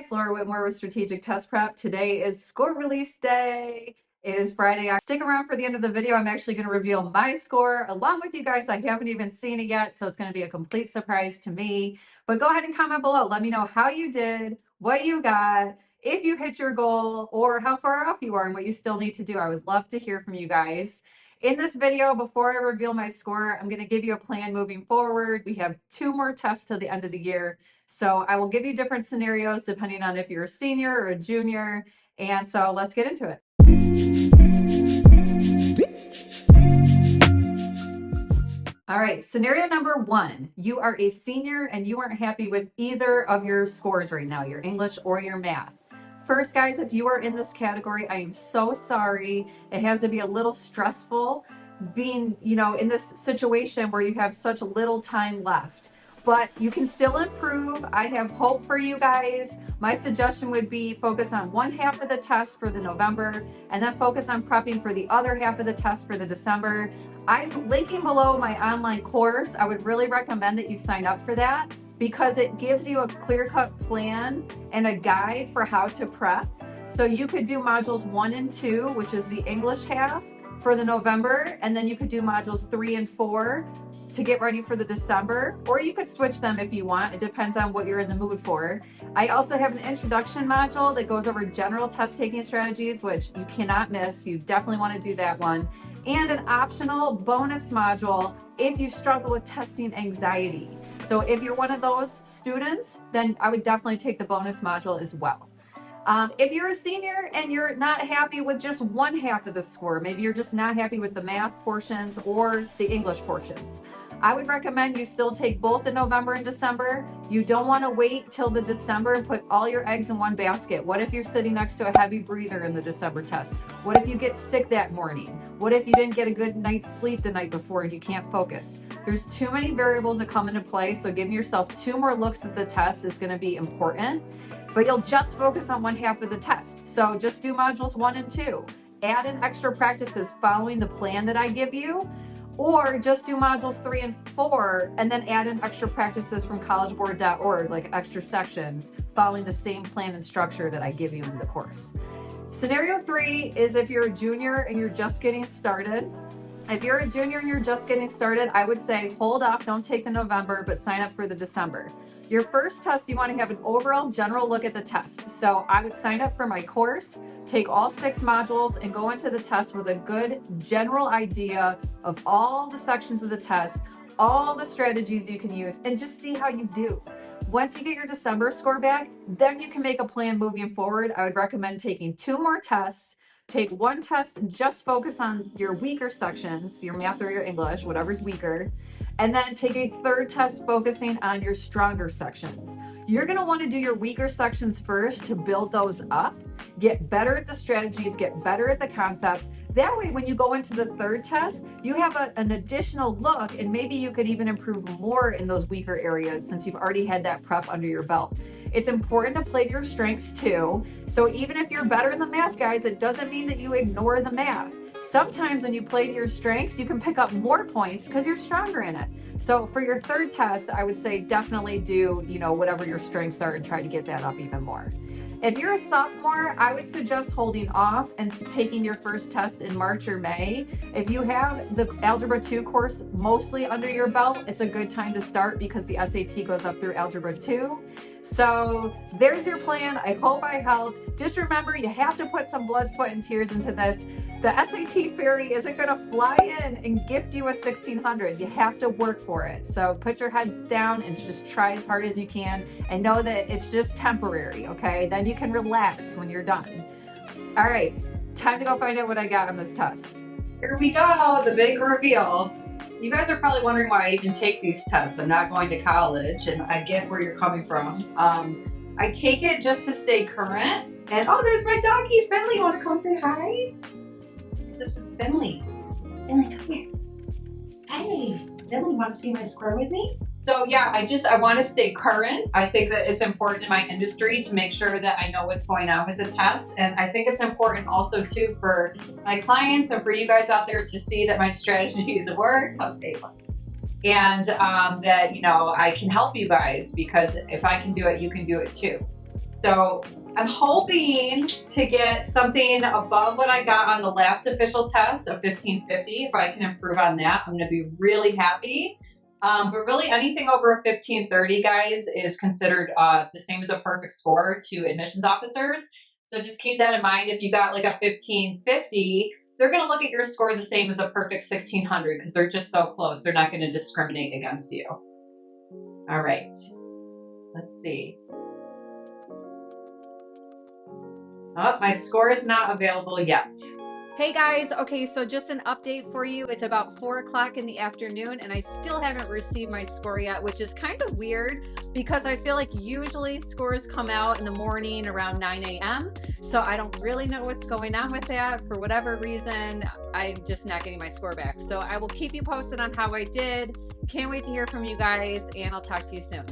guys, Laura Whitmore with Strategic Test Prep. Today is score release day. It is Friday. Stick around for the end of the video. I'm actually going to reveal my score along with you guys. I haven't even seen it yet, so it's going to be a complete surprise to me. But go ahead and comment below. Let me know how you did, what you got, if you hit your goal, or how far off you are and what you still need to do. I would love to hear from you guys. In this video, before I reveal my score, I'm going to give you a plan moving forward. We have 2 more tests till the end of the year. So I will give you different scenarios depending on if you're a senior or a junior. And so let's get into it. All right, scenario number 1. You are a senior and you aren't happy with either of your scores right now, your English or your math. First, guys, if you are in this category, I am so sorry. It has to be a little stressful being, in this situation where you have such little time left. But you can still improve. I have hope for you guys. My suggestion would be focus on one half of the test for the November and then focus on prepping for the other half of the test for the December. I'm linking below my online course. I would really recommend that you sign up for that because it gives you a clear-cut plan and a guide for how to prep. So you could do modules 1 and 2, which is the English half for the November, and then you could do modules 3 and 4 to get ready for the December, or you could switch them if you want. It depends on what you're in the mood for. I also have an introduction module that goes over general test taking strategies, which you cannot miss. You definitely want to do that one. And an optional bonus module if you struggle with testing anxiety. So if you're one of those students, then I would definitely take the bonus module as well. If you're a senior and you're not happy with just one half of the score, maybe you're just not happy with the math portions or the English portions, I would recommend you still take both the November and December. You don't want to wait till the December and put all your eggs in one basket. What if you're sitting next to a heavy breather in the December test? What if you get sick that morning? What if you didn't get a good night's sleep the night before and you can't focus? There's too many variables that come into play, so giving yourself 2 more looks at the test is going to be important. But you'll just focus on one half of the test. So just do modules 1 and 2. Add in extra practices following the plan that I give you, or just do modules 3 and 4 and then add in extra practices from collegeboard.org, like extra sections following the same plan and structure that I give you in the course. Scenario 3 is if you're a junior and you're just getting started. If you're a junior and you're just getting started, I would say hold off, don't take the November, but sign up for the December. Your first test, you want to have an overall general look at the test. So I would sign up for my course, take all 6 modules, and go into the test with a good general idea of all the sections of the test, all the strategies you can use, and just see how you do. Once you get your December score back, then you can make a plan moving forward. I would recommend taking 2 more tests. Take 1 test and just focus on your weaker sections, your math or your English, whatever's weaker, and then take a 3rd test focusing on your stronger sections. You're going to want to do your weaker sections first to build those up, get better at the strategies, get better at the concepts. That way, when you go into the 3rd test, you have an additional look, and maybe you could even improve more in those weaker areas since you've already had that prep under your belt. It's important to play to your strengths too. So even if you're better in the math, guys, it doesn't mean that you ignore the math. Sometimes when you play to your strengths, you can pick up more points because you're stronger in it. So for your 3rd test, I would say definitely do, whatever your strengths are and try to get that up even more. If you're a sophomore, I would suggest holding off and taking your first test in March or May. If you have the Algebra 2 course mostly under your belt, it's a good time to start because the SAT goes up through Algebra 2. So there's your plan. I hope I helped. Just remember, you have to put some blood, sweat, and tears into this. The SAT fairy isn't going to fly in and gift you a 1600. You have to work for it. So put your heads down and just try as hard as you can and know that it's just temporary, okay? Then you can relax when you're done. All right, time to go find out what I got on this test. Here we go, the big reveal. You guys are probably wondering why I even take these tests. I'm not going to college, and I get where you're coming from. I take it just to stay current. And oh, there's my doggy, Finley. You want to come say hi? This is Finley. Finley, come here. Hey, Finley, want to see my score with me? So yeah, I want to stay current. I think that it's important in my industry to make sure that I know what's going on with the test. And I think it's important also too for my clients and for you guys out there to see that my strategies work. Okay. And that, I can help you guys because if I can do it, you can do it too. So I'm hoping to get something above what I got on the last official test of 1550. If I can improve on that, I'm going to be really happy. But really anything over a 1530, guys, is considered the same as a perfect score to admissions officers. So just keep that in mind. If you got like a 1550, they're going to look at your score the same as a perfect 1600 because they're just so close. They're not going to discriminate against you. All right. Let's see. Oh, my score is not available yet. Hey guys, okay, so just an update for you. It's about 4 o'clock in the afternoon and I still haven't received my score yet, which is kind of weird because I feel like usually scores come out in the morning around 9 a.m. So I don't really know what's going on with that. For whatever reason, I'm just not getting my score back. So I will keep you posted on how I did. Can't wait to hear from you guys and I'll talk to you soon.